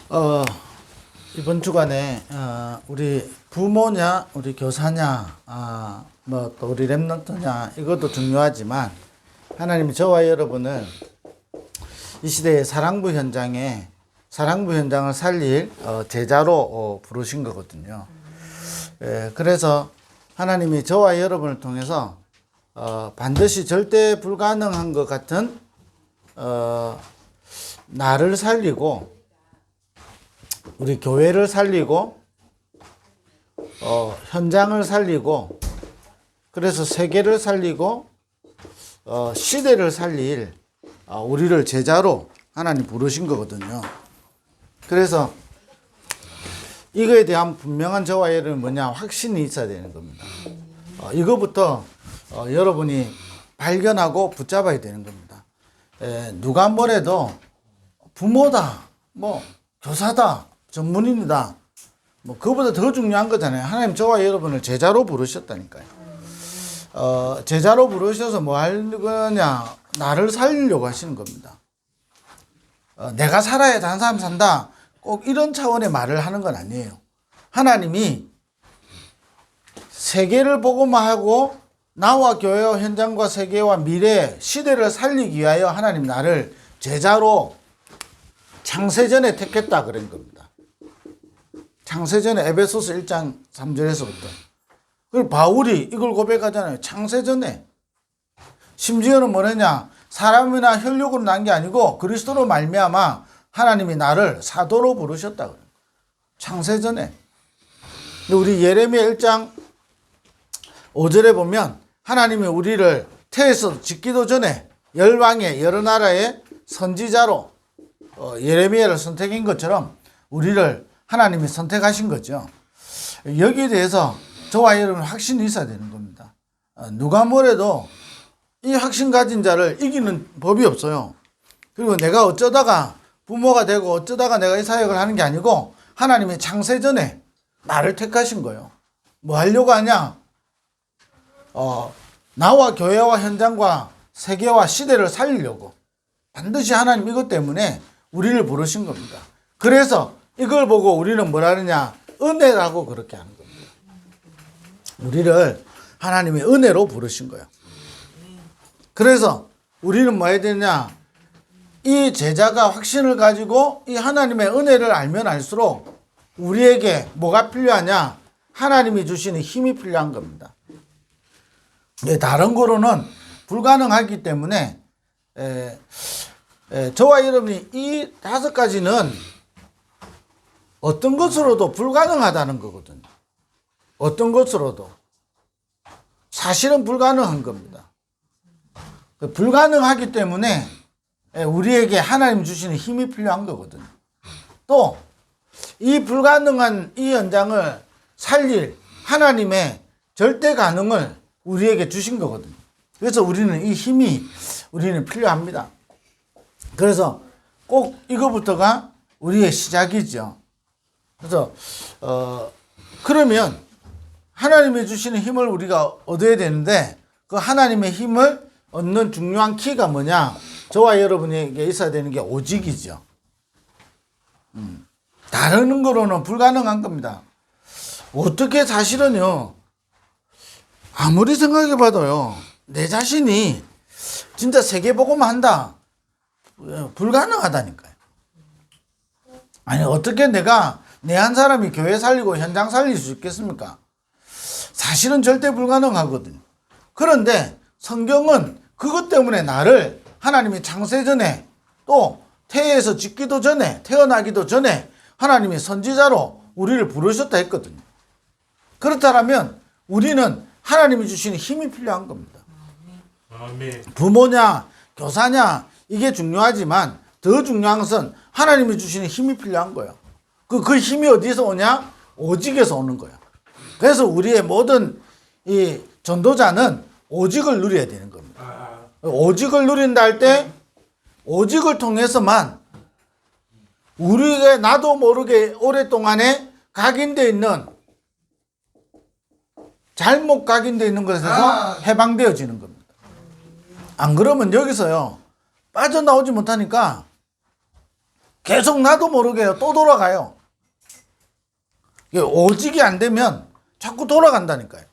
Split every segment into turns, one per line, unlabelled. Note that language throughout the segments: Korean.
어, 이번 주간에 우리 부모냐, 우리 교사냐, 뭐 또 우리 랩런트냐 이것도 중요하지만 하나님이 저와 여러분을 이 시대의 사랑부 현장에 사랑부 현장을 살릴 제자로 부르신 거거든요. 그래서 하나님이 저와 여러분을 통해서 반드시 절대 불가능한 것 같은 나를 살리고 우리 교회를 살리고 현장을 살리고 그래서 세계를 살리고 시대를 살릴 우리를 제자로 하나님 부르신 거거든요. 그래서 이거에 대한 분명한 저와 여러분 뭐냐 확신이 있어야 되는 겁니다. 이거부터 여러분이 발견하고 붙잡아야 되는 겁니다. 누가 뭐래도 부모다, 뭐 교사다, 전문인이다, 뭐 그거보다 더 중요한 거잖아요. 하나님 저와 여러분을 제자로 부르셨다니까요. 제자로 부르셔서 뭐 할 거냐, 나를 살리려고 하시는 겁니다. 내가 살아야 다른 사람 산다, 꼭 이런 차원의 말을 하는 건 아니에요. 하나님이 세계를 보고만 하고 나와 교회와 현장과 세계와 미래 시대를 살리기 위하여 하나님 나를 제자로 창세전에 택했다 그런 겁니다. 창세전에 에베소서 1장 3절에서부터. 그리고 바울이 이걸 고백하잖아요. 창세전에. 심지어는 뭐냐, 사람이나 혈육으로 난 게 아니고 그리스도로 말미암아 하나님이 나를 사도로 부르셨다 그래요. 창세전에. 우리 예레미야 1장 5절에 보면 하나님이 우리를 태에서 짓기도 전에 열방의 여러 나라의 선지자로 예레미야를 선택한 것처럼 우리를 하나님이 선택하신 거죠. 여기에 대해서 저와 여러분 확신이 있어야 되는 겁니다. 누가 뭐래도 이 확신 가진 자를 이기는 법이 없어요. 그리고 내가 어쩌다가 부모가 되고 어쩌다가 내가 이 사역을 하는 게 아니고 하나님이 창세전에 나를 택하신 거예요. 뭐 하려고 하냐? 나와 교회와 현장과 세계와 시대를 살리려고. 반드시 하나님 이것 때문에 우리를 부르신 겁니다. 그래서 이걸 보고 우리는 뭐라 하느냐? 은혜라고 그렇게 하는 겁니다. 우리를 하나님의 은혜로 부르신 거예요. 그래서 우리는 뭐 해야 되냐? 이 제자가 확신을 가지고 이 하나님의 은혜를 알면 알수록 우리에게 뭐가 필요하냐? 하나님이 주시는 힘이 필요한 겁니다. 다른 거로는 불가능하기 때문에 저와 여러분이 이 5가지는 어떤 것으로도 불가능하다는 거거든요. 어떤 것으로도. 사실은 불가능한 겁니다. 불가능하기 때문에 우리에게 하나님 주시는 힘이 필요한 거거든요. 또 이 불가능한 이 현장을 살릴 하나님의 절대 가능을 우리에게 주신 거거든요. 그래서 우리는 이 힘이 우리는 필요합니다. 그래서 꼭 이거부터가 우리의 시작이죠. 그래서 그러면 하나님이 주시는 힘을 우리가 얻어야 되는데 그 하나님의 힘을 얻는 중요한 키가 뭐냐? 저와 여러분에게 있어야 되는 게 오직이죠. 다른 거로는 불가능한 겁니다. 어떻게 사실은요, 아무리 생각해 봐도요, 내 자신이 진짜 세계복음만 한다, 불가능하다니까요. 아니, 어떻게 내가 내 한 사람이 교회 살리고 현장 살릴 수 있겠습니까? 사실은 절대 불가능하거든요. 그런데 성경은 그것 때문에 나를 하나님이 창세전에 또 태에서 짓기도 전에 태어나기도 전에 하나님이 선지자로 우리를 부르셨다 했거든요. 그렇다면 우리는 하나님이 주시는 힘이 필요한 겁니다. 아멘. 부모냐 교사냐 이게 중요하지만 더 중요한 것은 하나님이 주시는 힘이 필요한 거예요. 그 힘이 어디서 오냐? 오직에서 오는 거예요. 그래서 우리의 모든 이 전도자는 오직을 누려야 되는 겁니다. 오직을 누린다 할 때 오직을 통해서만 우리가 나도 모르게 오랫동안에 각인되어 있는 잘못 각인되어 있는 것에서 해방되어지는 겁니다. 안 그러면 여기서요 빠져나오지 못하니까 계속 나도 모르게요. 또 돌아가요. 이게 오직이 안 되면 자꾸 돌아간다니까요.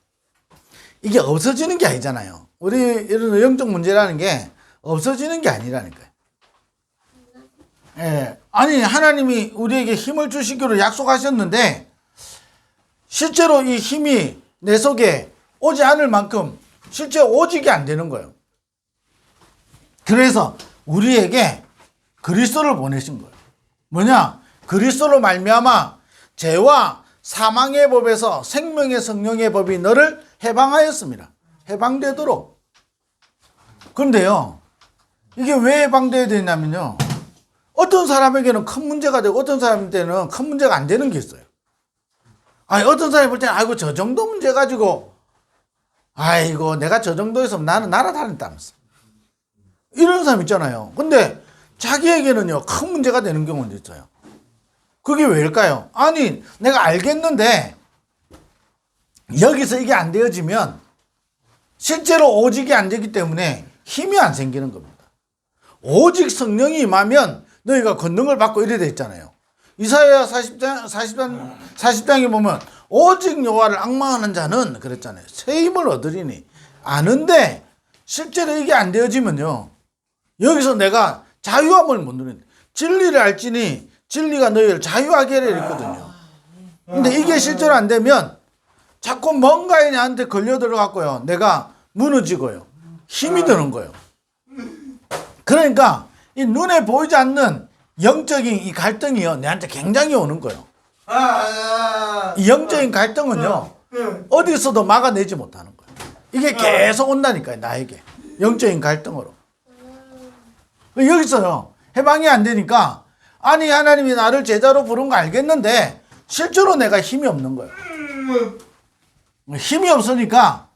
이게 없어지는 게 아니잖아요. 우리 이런 영적 문제라는 게 없어지는 게 아니라니까요. 예. 아니, 하나님이 우리에게 힘을 주시기로 약속하셨는데, 실제로 이 힘이 내 속에 오지 않을 만큼 실제 오직이 안 되는 거예요. 그래서 우리에게 그리스도를 보내신 거예요. 뭐냐? 그리스도로 말미암아 죄와 사망의 법에서 생명의 성령의 법이 너를 해방하였습니다. 해방되도록. 그런데요, 이게 왜 해방돼야 되냐면요, 어떤 사람에게는 큰 문제가 되고 어떤 사람한테는 큰 문제가 안 되는 게 있어요. 아니, 어떤 사람이 볼 때는 아이고 저 정도 문제 가지고 아이고 내가 저 정도였으면 나는 날아다녔다면서 이런 사람 있잖아요. 근데 자기에게는요 큰 문제가 되는 경우도 있어요. 그게 왜일까요? 아니, 내가 알겠는데 여기서 이게 안 되어지면 실제로 오직이 안 되기 때문에 힘이 안 생기는 겁니다. 오직 성령이 임하면 너희가 권능을 받고 이래 돼 있잖아요. 이사야 40장에 보면 오직 여호와를 앙망하는 자는 그랬잖아요. 새 힘을 얻으리니. 아는데 실제로 이게 안 되어지면요, 여기서 내가 자유함을 못 누린다. 진리를 알지니 진리가 너희를 자유하게 하리라 했거든요. 근데 이게 실제로 안 되면 자꾸 뭔가에 나한테 걸려 들어갔고요, 내가 무너지고요, 힘이 드는 거예요. 그러니까 이 눈에 보이지 않는 영적인 이 갈등이요, 내한테 굉장히 오는 거예요. 이 영적인 갈등은요, 어디서도 막아내지 못하는 거예요. 이게 계속 온다니까요, 나에게. 영적인 갈등으로. 여기서요, 해방이 안 되니까, 아니, 하나님이 나를 제자로 부른 거 알겠는데, 실제로 내가 힘이 없는 거예요. 힘이 없으니까,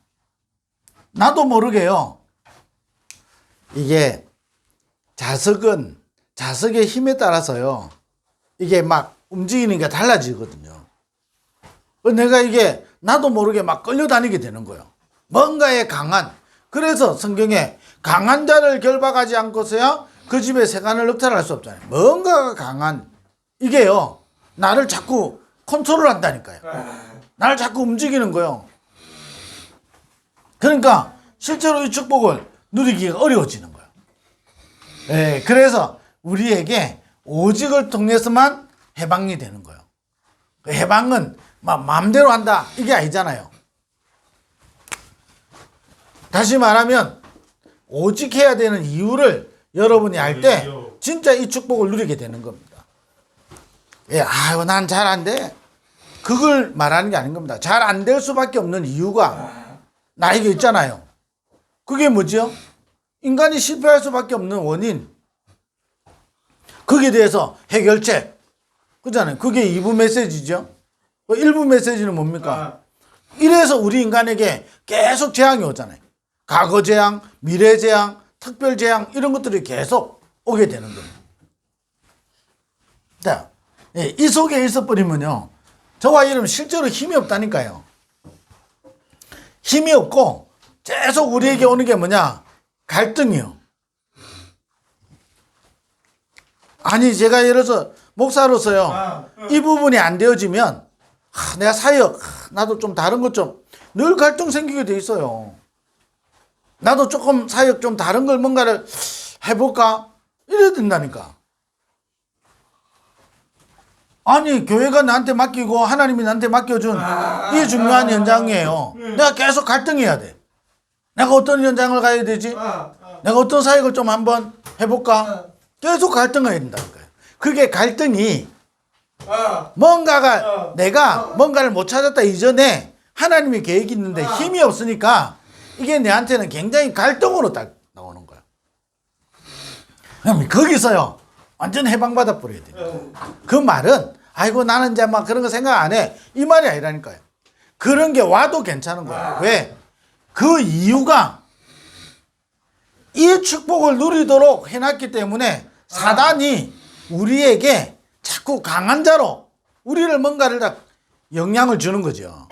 나도 모르게요, 이게 자석의 힘에 따라서요, 이게 막 움직이는 게 달라지거든요. 내가 이게 나도 모르게 막 끌려다니게 되는 거예요. 뭔가에 강한, 그래서 성경에 강한 자를 결박하지 않고서야 그 집에 세간을 넉탈할 수 없잖아요. 뭔가가 강한, 이게요, 나를 자꾸 컨트롤 한다니까요. 나를 자꾸 움직이는 거예요. 그러니까 실제로 이 축복을 누리기가 어려워지는 거예요. 예, 그래서 우리에게 오직을 통해서만 해방이 되는 거예요. 그 해방은 막 마음대로 한다, 이게 아니잖아요. 다시 말하면 오직해야 되는 이유를 여러분이 알 때 진짜 이 축복을 누리게 되는 겁니다. 예, 아유, 난 잘 안 돼. 그걸 말하는 게 아닌 겁니다. 잘 안 될 수밖에 없는 이유가 나에게 있잖아요. 그게 뭐죠? 인간이 실패할 수밖에 없는 원인. 거기에 대해서 해결책. 그잖아요. 그게 2부 메시지죠. 1부 메시지는 뭡니까? 이래서 우리 인간에게 계속 재앙이 오잖아요. 과거 재앙, 미래 재앙, 특별 재앙, 이런 것들이 계속 오게 되는 겁니다. 자, 이 속에 있어버리면요, 저와 이러면 실제로 힘이 없다니까요. 힘이 없고 계속 우리에게 오는 게 뭐냐? 갈등이요. 아니, 제가 예를 들어서 목사로서요, 이 부분이 안 되어지면 내가 사역, 나도 좀 다른 것 좀, 늘 갈등 생기게 돼 있어요. 나도 조금 사역 좀 다른 걸 뭔가를 해볼까? 이래야 된다니까. 아니, 교회가 나한테 맡기고 하나님이 나한테 맡겨준 이 중요한 현장이에요. 내가 계속 갈등해야 돼. 내가 어떤 현장을 가야 되지? 내가 어떤 사역을 좀 한번 해볼까? 계속 갈등해야 된다니까요. 그게 갈등이 뭔가가 내가 뭔가를 못 찾았다 이전에 하나님의 계획이 있는데 힘이 없으니까 이게 내한테는 굉장히 갈등으로 딱 나오는 거야. 그럼 거기서요, 완전 해방받아 버려야 돼요. 그 말은 아이고 나는 이제 막 그런 거 생각 안 해, 이 말이 아니라니까요. 그런 게 와도 괜찮은 거예요. 왜? 그 이유가 이 축복을 누리도록 해놨기 때문에 사단이 우리에게 자꾸 강한 자로 우리를 뭔가를 딱 영향을 주는 거죠.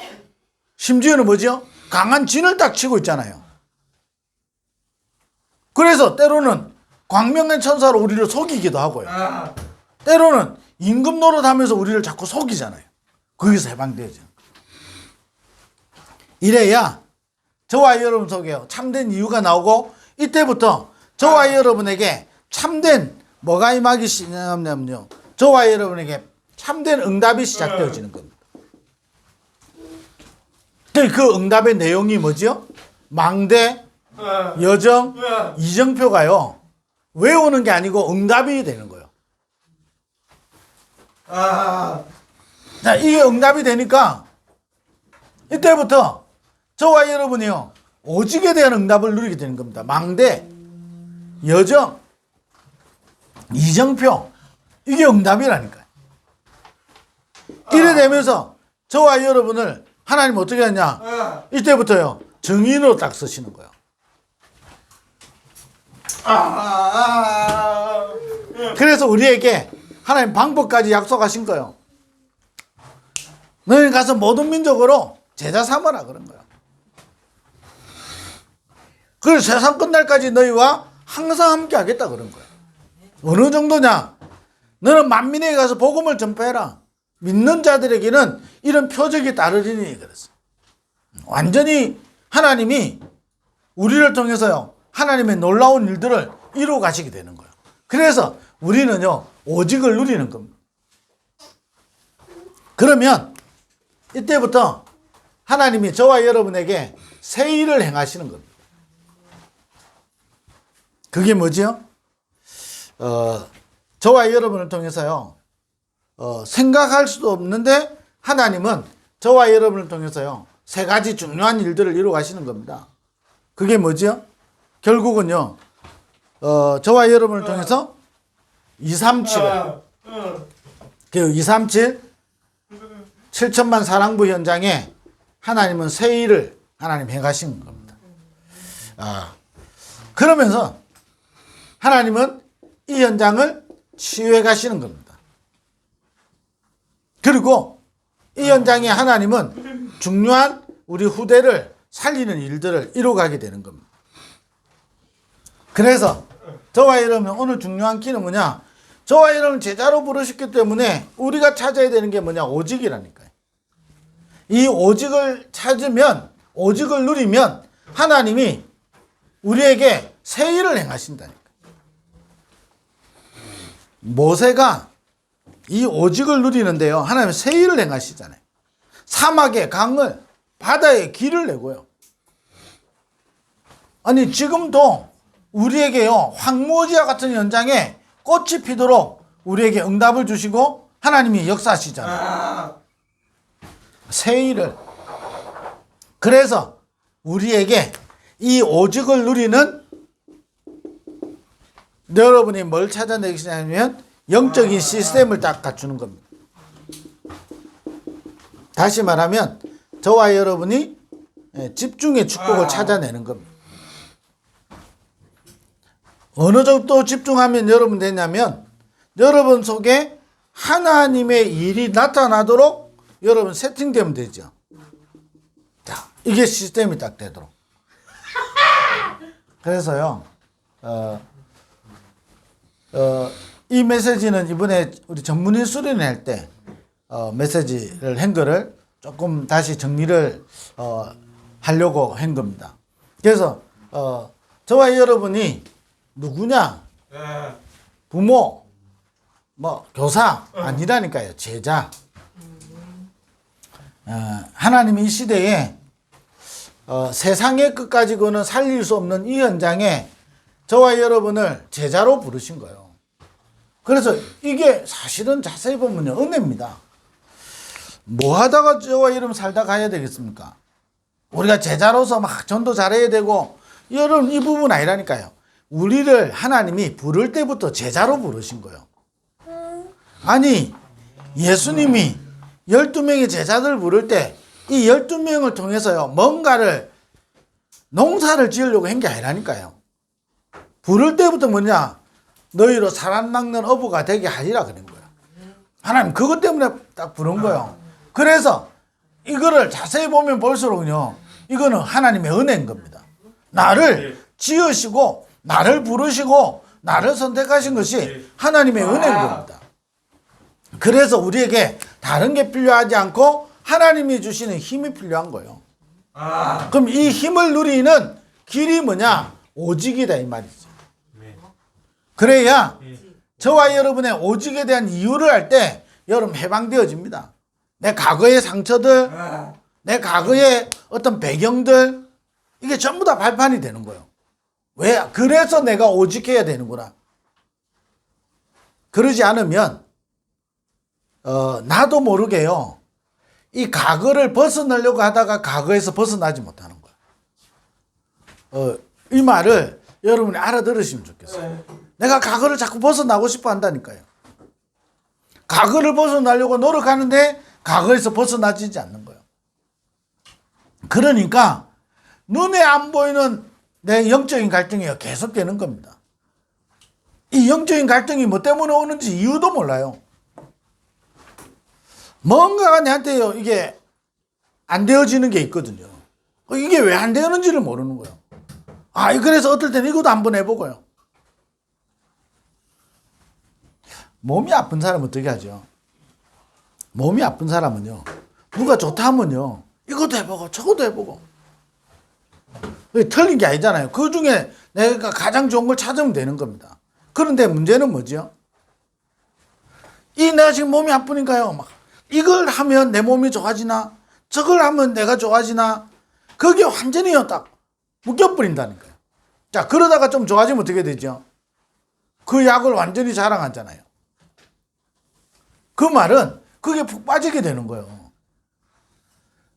심지어는 뭐죠? 강한 진을 딱 치고 있잖아요. 그래서 때로는 광명의 천사로 우리를 속이기도 하고요. 때로는 임금 노릇하면서 우리를 자꾸 속이잖아요. 거기서 해방되죠. 이래야 저와 여러분 속에 참된 이유가 나오고, 이때부터 저와 여러분에게 참된 뭐가 임하기 시작하냐면요, 저와 여러분에게 참된 응답이 시작되어지는 겁니다. 그 응답의 내용이 뭐죠? 망대, 여정, 이정표가요, 외우는 게 아니고 응답이 되는 거예요. 자, 이게 응답이 되니까 이때부터 저와 여러분이요, 오직에 대한 응답을 누리게 되는 겁니다. 망대, 여정, 이정표, 이게 응답이라니까요. 이래 되면서 저와 여러분을 하나님 어떻게 하냐, 이때부터요 정인으로 딱 쓰시는 거예요. 그래서 우리에게 하나님 방법까지 약속하신 거예요. 너희 가서 모든 민족으로 제자 삼으라 그런 거예요. 그래서 세상 끝날까지 너희와 항상 함께 하겠다 그런 거예요. 어느 정도냐? 너는 만민에게 가서 복음을 전파해라. 믿는 자들에게는 이런 표적이 따르리니 그랬어. 완전히 하나님이 우리를 통해서요, 하나님의 놀라운 일들을 이루어 가시게 되는 거예요. 그래서 우리는요, 오직을 누리는 겁니다. 그러면 이때부터 하나님이 저와 여러분에게 새 일을 행하시는 겁니다. 그게 뭐죠? 저와 여러분을 통해서요, 생각할 수도 없는데 하나님은 저와 여러분을 통해서요, 세 가지 중요한 일들을 이루어 가시는 겁니다. 그게 뭐죠? 결국은요, 저와 여러분을 통해서 237, 그 237 7천만 사랑부 현장에 하나님은 새 일을 하나님 행하신 겁니다. 그러면서 하나님은 이 현장을 치유해 가시는 겁니다. 그리고 이 현장에 하나님은 중요한 우리 후대를 살리는 일들을 이루어가게 되는 겁니다. 그래서 저와 여러분 오늘 중요한 키는 뭐냐? 저와 여러분 제자로 부르셨기 때문에 우리가 찾아야 되는 게 뭐냐? 오직이라니까요. 이 오직을 찾으면, 오직을 누리면 하나님이 우리에게 새 일을 행하신다니까요. 모세가 이 오직을 누리는데요, 하나님 새 일을 행하시잖아요. 사막에 강을, 바다에 길을 내고요. 아니 지금도 우리에게요, 황무지와 같은 현장에 꽃이 피도록 우리에게 응답을 주시고 하나님이 역사하시잖아요. 새 일을. 그래서 우리에게 이 오직을 누리는, 여러분이 뭘 찾아내시냐면 영적인 시스템을 딱 갖추는 겁니다. 다시 말하면 저와 여러분이 집중의 축복을 찾아내는 겁니다. 어느 정도 집중하면 여러분 되냐면, 여러분 속에 하나님의 일이 나타나도록 여러분 세팅되면 되죠. 자, 이게 시스템이 딱 되도록. 그래서요, 이 메시지는 이번에 우리 전문의 수련회 때 메시지를 한 거를 조금 다시 정리를 하려고 한 겁니다. 그래서 저와 여러분이 누구냐? 부모, 뭐 교사 아니라니까요. 제자. 하나님이 이 시대에 세상의 끝까지고는 살릴 수 없는 이 현장에 저와 여러분을 제자로 부르신 거예요. 그래서 이게 사실은 자세히 보면요, 은혜입니다. 뭐 하다가 저와 여러분 살다 가야 되겠습니까? 우리가 제자로서 막 전도 잘해야 되고, 여러분 이 부분 아니라니까요. 우리를 하나님이 부를 때부터 제자로 부르신 거예요. 아니 예수님이 12명의 제자들 부를 때 이 12명을 통해서요, 뭔가를 농사를 지으려고 한 게 아니라니까요. 부를 때부터 뭐냐? 너희로 살아남는 어부가 되게 하리라 그런 거예요. 하나님 그것 때문에 딱 부른 거예요. 그래서 이거를 자세히 보면 볼수록요, 이거는 하나님의 은혜인 겁니다. 나를 지으시고 나를 부르시고 나를 선택하신 것이 하나님의 은혜인 겁니다. 그래서 우리에게 다른 게 필요하지 않고 하나님이 주시는 힘이 필요한 거예요. 그럼 이 힘을 누리는 길이 뭐냐? 오직이다 이 말이죠. 그래야 저와 여러분의 오직에 대한 이유를 알 때 여러분 해방되어집니다. 내 과거의 상처들, 내 과거의 어떤 배경들, 이게 전부 다 발판이 되는 거예요. 왜? 그래서 내가 오직해야 되는구나. 그러지 않으면 나도 모르게요, 이 과거를 벗어나려고 하다가 과거에서 벗어나지 못하는 거예요. 이 말을 여러분이 알아들으시면 좋겠어요. 내가 과거를 자꾸 벗어나고 싶어 한다니까요. 과거를 벗어나려고 노력하는데 과거에서 벗어나지지 않는 거예요. 그러니까 눈에 안 보이는 내 영적인 갈등이 계속되는 겁니다. 이 영적인 갈등이 뭐 때문에 오는지 이유도 몰라요. 뭔가가 내한테요, 이게 안 되어지는 게 있거든요. 이게 왜 안 되는지를 모르는 거예요. 그래서 어떨 때는 이것도 한번 해보고요. 몸이 아픈 사람은 어떻게 하죠? 몸이 아픈 사람은요, 누가 좋다 하면요, 이것도 해보고 저것도 해보고. 틀린 게 아니잖아요. 그 중에 내가 가장 좋은 걸 찾으면 되는 겁니다. 그런데 문제는 뭐죠? 내가 지금 몸이 아프니까요, 막 이걸 하면 내 몸이 좋아지나, 저걸 하면 내가 좋아지나, 그게 완전히요 딱 묶여버린다니까요. 자, 그러다가 좀 좋아지면 어떻게 되죠? 그 약을 완전히 자랑하잖아요. 그 말은 그게 푹 빠지게 되는 거예요.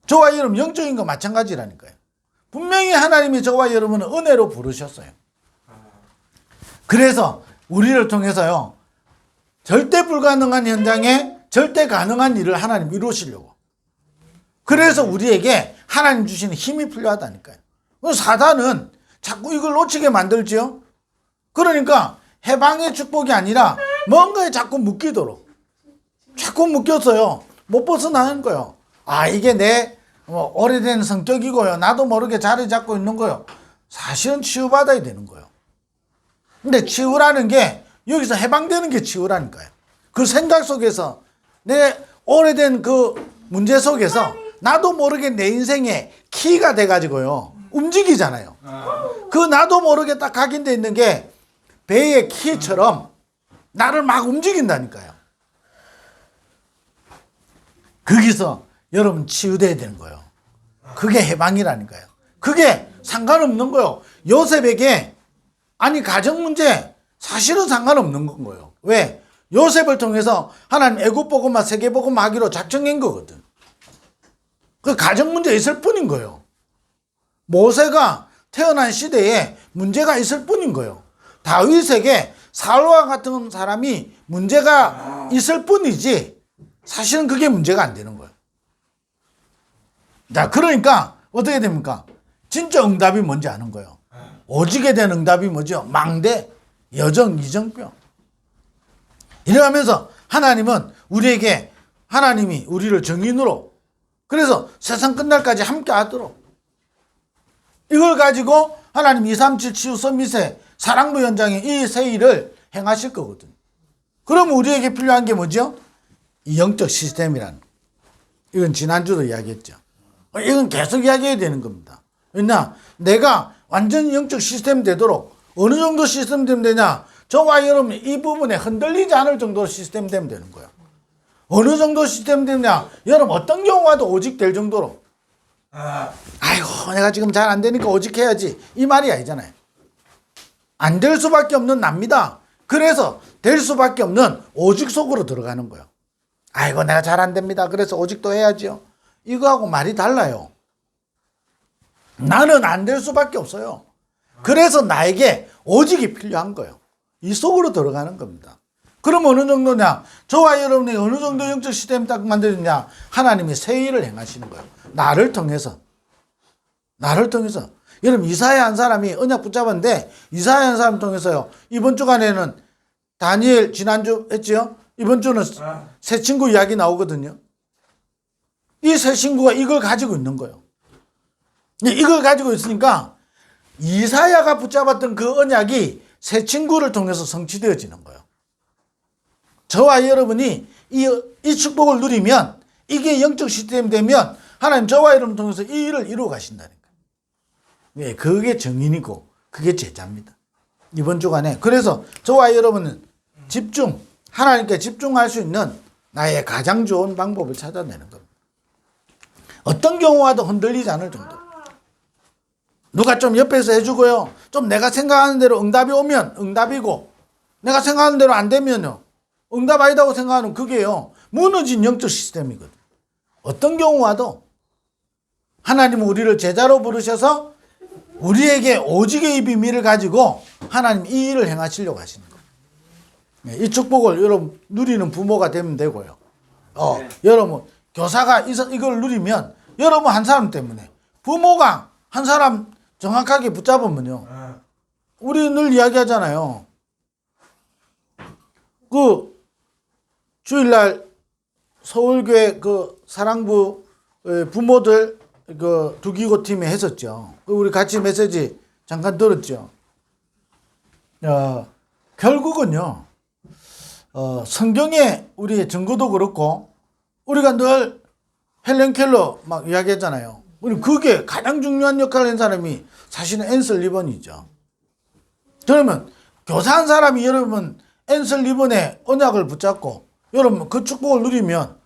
저와 여러분 영적인 거 마찬가지라니까요. 분명히 하나님이 저와 여러분을 은혜로 부르셨어요. 그래서 우리를 통해서요, 절대 불가능한 현장에 절대 가능한 일을 하나님 이루시려고. 그래서 우리에게 하나님 주시는 힘이 필요하다니까요. 사단은 자꾸 이걸 놓치게 만들죠. 그러니까 해방의 축복이 아니라 뭔가에 자꾸 묶이도록, 자꾸 묶였어요. 못 벗어나는 거예요. 이게 내 오래된 성격이고요, 나도 모르게 자리 잡고 있는 거예요. 사실은 치유받아야 되는 거예요. 근데 치유라는 게 여기서 해방되는 게 치유라니까요. 그 생각 속에서, 내 오래된 그 문제 속에서 나도 모르게 내 인생에 키가 돼가지고요, 움직이잖아요. 그 나도 모르게 딱 각인되어 있는 게 배의 키처럼 나를 막 움직인다니까요. 거기서 여러분 치유돼야 되는 거예요. 그게 해방이라니까요. 그게 상관없는 거예요. 요셉에게, 가정 문제 사실은 상관없는 거예요. 왜? 요셉을 통해서 하나님 애굽 복음화 세계 복음화 하기로 작정한 거거든. 그 가정 문제 있을 뿐인 거예요. 모세가 태어난 시대에 문제가 있을 뿐인 거예요. 다윗에게 사울과 같은 사람이 문제가 있을 뿐이지 사실은 그게 문제가 안 되는 거예요. 자, 그러니까 어떻게 됩니까? 진짜 응답이 뭔지 아는 거예요. 오직에 대한 응답이 뭐죠? 망대, 여정, 이정병. 이래가면서 하나님은 우리에게, 하나님이 우리를 정인으로, 그래서 세상 끝날까지 함께 하도록, 이걸 가지고 하나님 237 치유 서밋의 사랑부 현장에 이 새 일을 행하실 거거든. 그럼 우리에게 필요한 게 뭐죠? 이 영적 시스템이라는, 이건 지난주도 이야기했죠. 이건 계속 이야기해야 되는 겁니다. 왜냐, 내가 완전히 영적 시스템 되도록 어느 정도 시스템 되면 되냐, 저와 여러분 이 부분에 흔들리지 않을 정도로 시스템 되면 되는 거예요. 어느 정도 시스템 되냐, 여러분 어떤 경우와도 오직 될 정도로. 아이고, 내가 지금 잘 안 되니까 오직 해야지, 이 말이 아니잖아요. 안 될 수밖에 없는 납니다. 그래서 될 수밖에 없는 오직 속으로 들어가는 거예요. 아이고, 내가 잘 안 됩니다, 그래서 오직도 해야지요. 이거하고 말이 달라요. 나는 안 될 수밖에 없어요. 그래서 나에게 오직이 필요한 거예요. 이 속으로 들어가는 겁니다. 그럼 어느 정도냐? 저와 여러분이 어느 정도 영적 시스템 딱 만들었냐? 하나님이 새 일을 행하시는 거예요. 나를 통해서. 여러분, 이사야 한 사람이 언약 붙잡았는데, 이사야 한 사람 통해서요, 이번 주간에는 다니엘 지난주 했죠? 이번 주는 새 친구 이야기 나오거든요. 이 새 친구가 이걸 가지고 있는 거예요. 이걸 가지고 있으니까 이사야가 붙잡았던 그 언약이 새 친구를 통해서 성취되어지는 거예요. 저와 여러분이 이 축복을 누리면 이게 영적 시스템이 되면 하나님 저와 여러분 통해서 이 일을 이루어 가신다니까요. 네, 그게 정인이고 그게 제자입니다. 이번 주간에 그래서 저와 여러분은 하나님께 집중할 수 있는 나의 가장 좋은 방법을 찾아내는 겁니다. 어떤 경우와도 흔들리지 않을 정도. 누가 좀 옆에서 해주고요. 좀 내가 생각하는 대로 응답이 오면 응답이고 내가 생각하는 대로 안 되면요. 응답 아니다고 생각하는 그게요. 무너진 영적 시스템이거든. 어떤 경우와도 하나님은 우리를 제자로 부르셔서 우리에게 오직의 비밀을 가지고 하나님 이 일을 행하시려고 하시는 거예요. 이 축복을 여러분 누리는 부모가 되면 되고요. 여러분 교사가 이걸 누리면 여러분 한 사람 때문에 부모가 한 사람 정확하게 붙잡으면요. 우리 늘 이야기하잖아요. 그 주일날 서울교회 그 사랑부 부모들 그 두기고 팀에 했었죠. 우리 같이 메시지 잠깐 들었죠. 결국은요. 성경에 우리의 증거도 그렇고 우리가 늘 헬렌 켈러 막 이야기했잖아요. 우리 그게 가장 중요한 역할을 한 사람이 사실은 앤슬 리번이죠. 그러면 교사 한 사람이 여러분 앤슬 리번의 언약을 붙잡고 여러분 그 축복을 누리면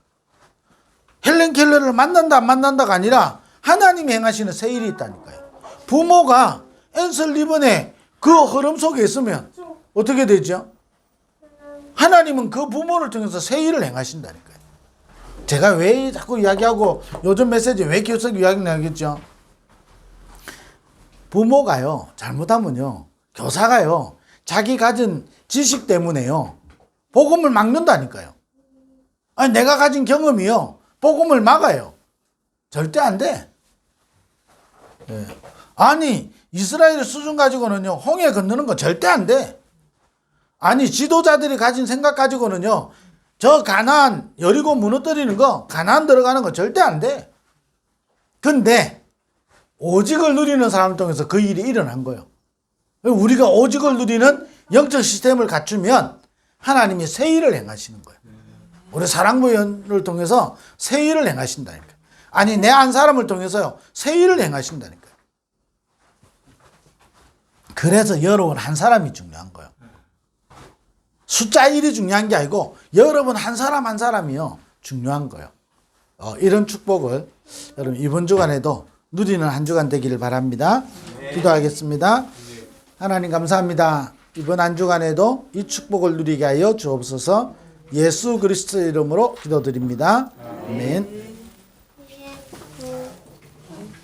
헬렌 켈러를 만난다 안 만난다가 아니라 하나님이 행하시는 새 일이 있다니까요. 부모가 앤슬 리번의 그 흐름 속에 있으면 어떻게 되죠? 하나님은 그 부모를 통해서 새 일을 행하신다니까요. 제가 왜 자꾸 이야기하고 요즘 메시지 왜 계속 이야기하겠죠? 부모가요 잘못하면요 교사가요 자기 가진 지식 때문에요 복음을 막는다니까요. 아니 내가 가진 경험이요 복음을 막아요. 절대 안 돼. 네. 아니 이스라엘 수준 가지고는요 홍해 건너는 거 절대 안 돼. 아니 지도자들이 가진 생각 가지고는요 저 가나안 여리고 무너뜨리는 거 가나안 들어가는 거 절대 안 돼. 근데 오직을 누리는 사람을 통해서 그 일이 일어난 거예요. 우리가 오직을 누리는 영적 시스템을 갖추면 하나님이 새 일을 행하시는 거예요. 우리 사랑부연을 통해서 새 일을 행하신다니까. 아니 내 한 사람을 통해서요 새 일을 행하신다니까요. 그래서 여러분 한 사람이 중요한 거예요. 숫자 1이 중요한 게 아니고 여러분 한 사람 한 사람이요 중요한 거예요. 이런 축복을 여러분 이번 주간에도 누리는 한 주간 되기를 바랍니다. 기도하겠습니다. 하나님 감사합니다. 이번 한 주간에도 이 축복을 누리게 하여 주옵소서. 예수 그리스도의 이름으로 기도드립니다. 아멘.